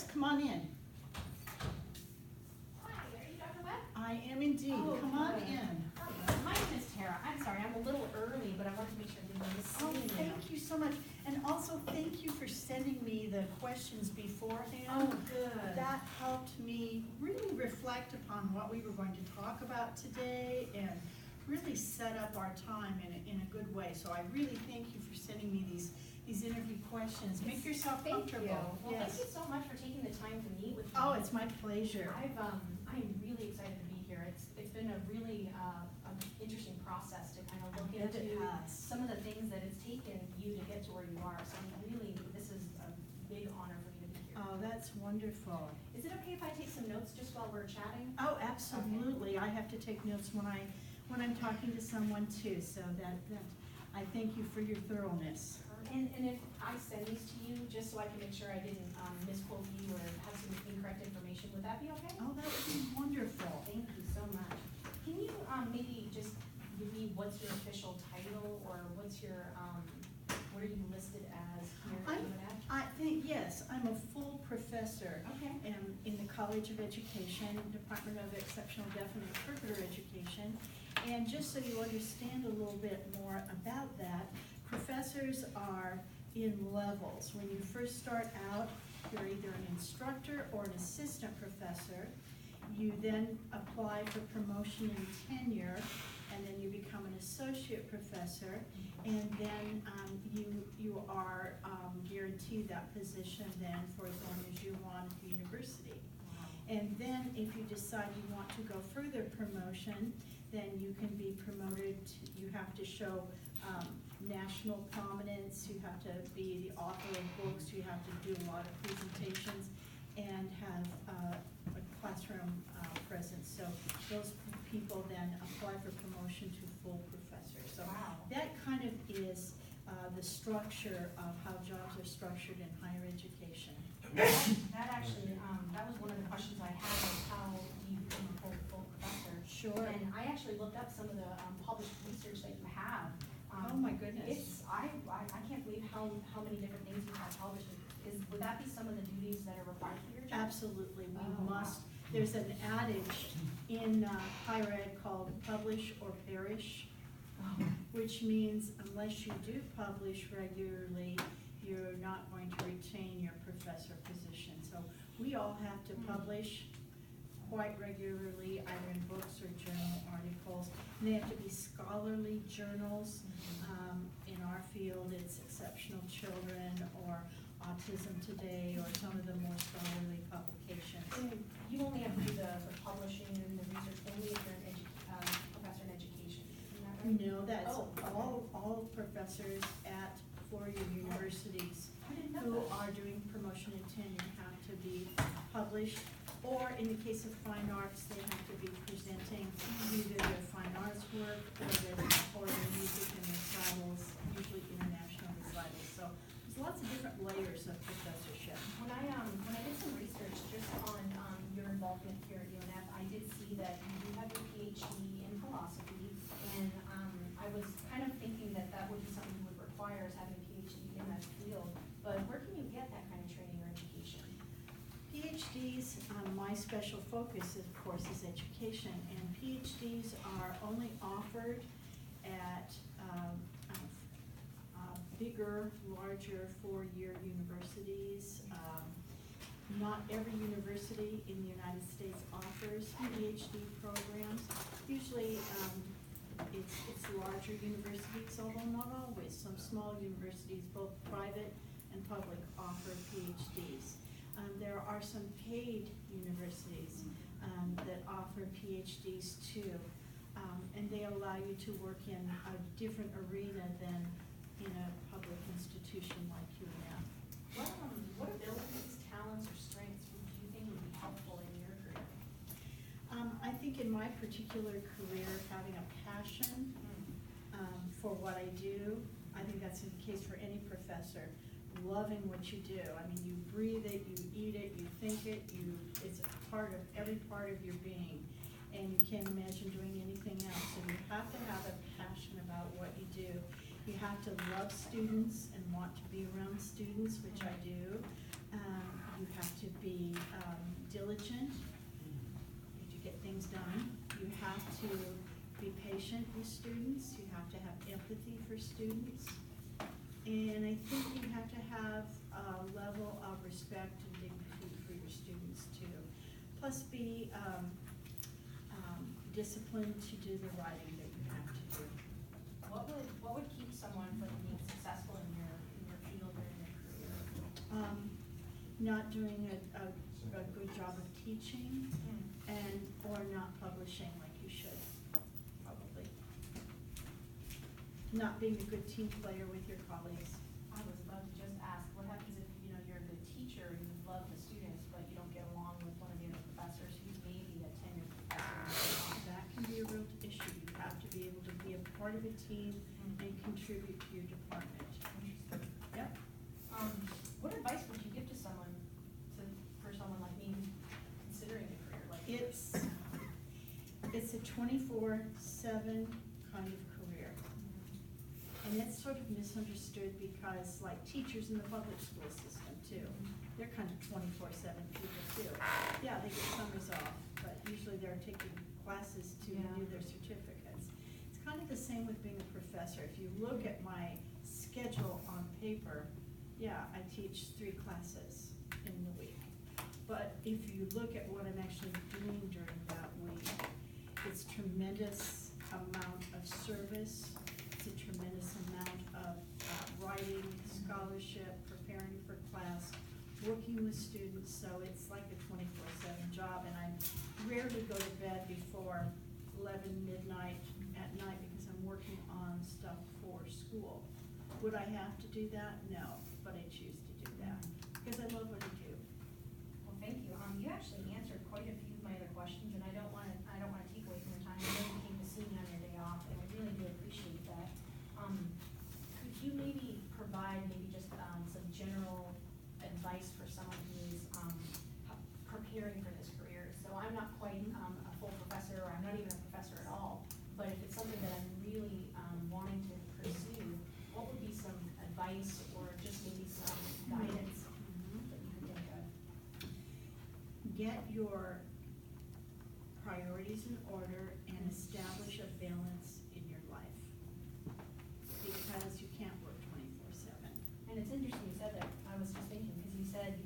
Yes, come on in. Hi, are you Dr. Webb? I am indeed. Oh, Come on good. in. My name is Tara. I'm sorry, I'm a little early, but I want to make sure I didn't miss Oh, seeing you. thank you so much. And also, thank you for sending me the questions beforehand. Oh, good. That helped me really reflect upon what we were going to talk about today and really set up our time in a good way. So I really thank you for sending me these interview questions. Make yourself comfortable. Thank you. Well, Yes. thank you so much for taking the time to meet with me. Oh, it's my pleasure. I'm really excited to be here. It's been a really interesting process to kind of look I bet it into has. some of the things that it's taken you to get to where you are. So really, this is a big honor for me to be here. Oh, that's wonderful. Is it okay if I take some notes just while we're chatting? Oh, absolutely. I have to take notes when I'm talking to someone too, so that I thank you for your thoroughness. And if I send these to you, just so I can make sure I didn't misquote you or have some incorrect information, would that be okay? Oh, that would be wonderful. Thank you so much. Can you maybe just give me what's your official title, or what's your, what are you listed as here at UNF? I think, yes, I'm a full professor Okay. in the College of Education, Department of Exceptional Deaf and Interpreter Education. And just so you understand a little bit more about that, professors are in levels. When you first start out, you're either an instructor or an assistant professor. You then apply for promotion and tenure, and then you become an associate professor, and then you are guaranteed that position then for as long as you want at the university. And then if you decide you want to go further promotion, then you can be promoted. You have to show national prominence, you have to be the author of books, you have to do a lot of presentations, and have a classroom presence. So those people then apply for promotion to full professor. So Wow. that kind of is the structure of how jobs are structured in higher education. That actually, that was one of the questions I had, was how do you become a full professor? Sure. And I actually looked up some of the published research that you have. Oh my goodness. I can't believe how many different things you have published. Would that be some of the duties that are required for your job? Absolutely, we Oh, wow. must. There's an adage in higher ed called publish or perish, Oh. which means unless you do publish regularly, you're not going to retain your professor position. So we all have to publish quite regularly, either in books or journal articles. And they have to be scholarly journals. In our field, it's Exceptional Children or Autism Today or some of the more scholarly publications. And you only have to do the publishing and the research only if you're an professor in education, isn't that right? No, that's Oh, okay. all professors at four-year universities I didn't know who that. are doing promotion and tenure have to be published, or in the case of fine arts, they have to be presenting either their fine arts work or their music and recitals, usually international recitals. So there's lots of different layers of professorship. When I did some research just on your involvement here at UNF, I did see that you do have your PhD in philosophy, and I was kind of thinking that would be something you would require, is having a PhD in that field. But where can you get that kind of training or education? PhDs, my special focus, of course, is education, and PhDs are only offered at bigger, larger four-year universities. Not every university in the United States offers PhD programs. Usually, it's larger universities, although not always. Some small universities, both private and public, offer PhDs. There are some paid universities that offer PhDs too, and they allow you to work in a different arena than in a public institution like UNF. What abilities, talents, or strengths do you think would be helpful in your career? I think in my particular career, having a passion for what I do, I think that's the case for any professor. Loving what you do. I mean, you breathe it, you eat it, you think it, it's a part of every part of your being, and you can't imagine doing anything else. So you have to have a passion about what you do. You have to love students and want to be around students, which I do. You have to be be diligent, you have to get things done. You have to be patient with students, you have to have empathy for students. And I think you have to have a level of respect and dignity for your students too. Plus be disciplined to do the writing that you have to do. What would keep someone from being successful in your field or in your career? Not doing a good job of teaching or not publishing like you should, probably. Not being a good team player with your colleagues. I was about to just ask, what happens if, you know, you're a good teacher, you love the students, but you don't get along with one of the other professors who's maybe a tenured professor? That can be a real issue. You have to be able to be a part of a team and contribute to your department. Interesting. Yep. What advice would you give to someone, for someone like me who's considering a career like yours? It's a 24/7 kind of career. And it's sort of misunderstood because like teachers in the public school system too, they're kind of 24/7 people too. Yeah, they get summers off, but usually they're taking classes to renew their certificates. It's kind of the same with being a professor. If you look at my schedule on paper, yeah, I teach 3 classes in the week. But if you look at what I'm actually doing during that week, it's tremendous amount of service, it's a tremendous amount of writing, scholarship, preparing for class, working with students, so it's like a 24/7 job, and I rarely go to bed before 11 midnight at night because I'm working on stuff for school. Would I have to do that? No, but I choose to do that because I love what I do. Well, thank you. You actually answered quite a few of my other questions, and I don't wanna take away from your time. I know you came to see me on your day off, and I really do appreciate that. Could you maybe provide just some general advice for someone who's preparing for this career? So I'm not quite a full professor, or I'm not even a professor at all, but if it's something that I'm really wanting to pursue, what would be some advice or just maybe some guidance that you could think of? Get your priorities in order and establish a balance in your life. Because you can't work 24/7. And it's interesting you said that. I was just thinking, because you said